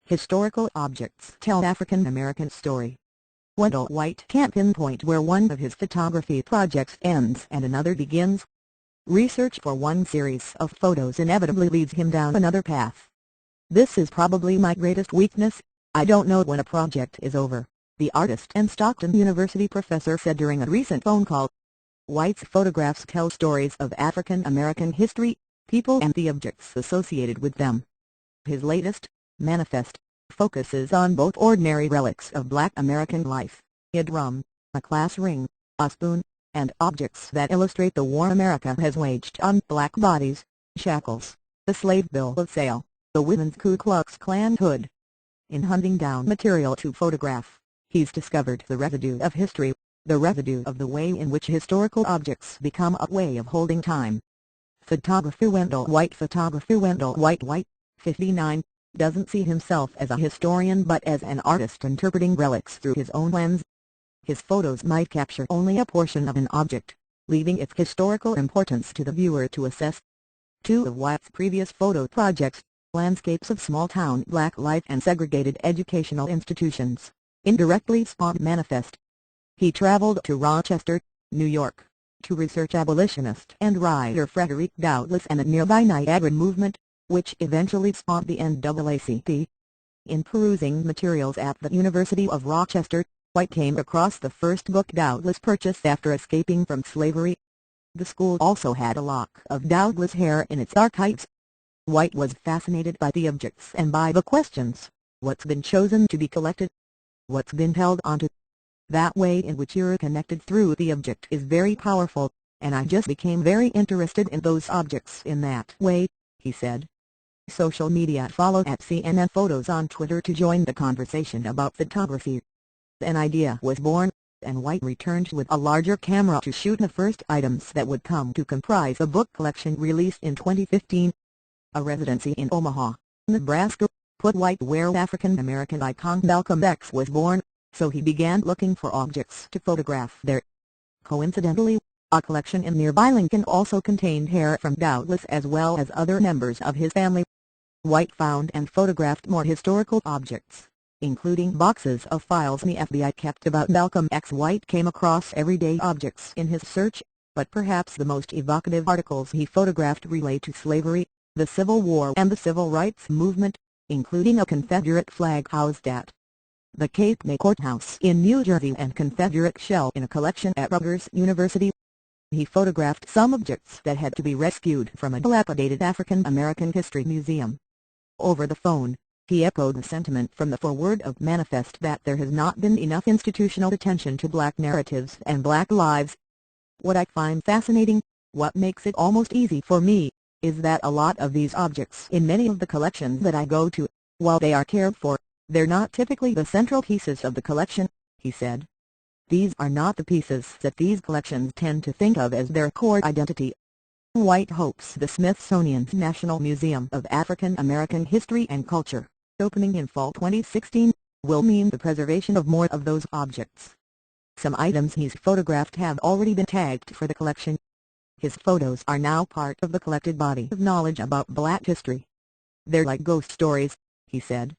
Historical objects tell African American story. Wendell White can't pinpoint where one of his photography projects ends and another begins. Research for one series of photos inevitably leads him down another path. "This is probably my greatest weakness. I don't know when a project is over," the artist and Stockton University professor said during a recent phone call. White's photographs tell stories of African American history, people and the objects associated with them. His latest, Manifest, focuses on both ordinary relics of Black American life, a drum, a class ring, a spoon, and objects that illustrate the war America has waged on black bodies: shackles, the slave bill of sale, the women's Ku Klux Klan hood. In hunting down material to photograph, he's discovered the residue of history, the residue of the way in which historical objects become a way of holding time. Photographer Wendell White 59, doesn't see himself as a historian but as an artist interpreting relics through his own lens. His photos might capture only a portion of an object, leaving its historical importance to the viewer to assess. Two of White's previous photo projects, landscapes of small-town black life and segregated educational institutions, indirectly spawned Manifest. He traveled to Rochester, New York, to research abolitionist and writer Frederick Douglass and the nearby Niagara movement, which eventually spawned the NAACP. In perusing materials at the University of Rochester, White came across the first book Douglass purchased after escaping from slavery. The school also had a lock of Douglass hair in its archives. White was fascinated by the objects and by the questions: what's been chosen to be collected? What's been held onto? That way in which you're connected through the object is very powerful, and I just became very interested in those objects in that way, he said. Social media follow at CNN Photos on Twitter to join the conversation about photography. An idea was born, and White returned with a larger camera to shoot the first items that would come to comprise a book collection released in 2015. A residency in Omaha, Nebraska, put White where African American icon Malcolm X was born, so he began looking for objects to photograph there. Coincidentally, a collection in nearby Lincoln also contained hair from Douglass as well as other members of his family. White found and photographed more historical objects, including boxes of files the FBI kept about Malcolm X. White came across everyday objects in his search, but perhaps the most evocative articles he photographed relate to slavery, the Civil War and the Civil Rights Movement, including a Confederate flag housed at the Cape May Courthouse in New Jersey and Confederate shell in a collection at Rutgers University. He photographed some objects that had to be rescued from a dilapidated African American History Museum. Over the phone, he echoed the sentiment from the foreword of Manifest that there has not been enough institutional attention to black narratives and black lives. "What I find fascinating, what makes it almost easy for me, is that a lot of these objects in many of the collections that I go to, while they are cared for, they're not typically the central pieces of the collection," he said. "These are not the pieces that these collections tend to think of as their core identity." White hopes the Smithsonian's National Museum of African American History and Culture, opening in fall 2016, will mean the preservation of more of those objects. Some items he's photographed have already been tagged for the collection. His photos are now part of the collected body of knowledge about Black history. "They're like ghost stories," he said.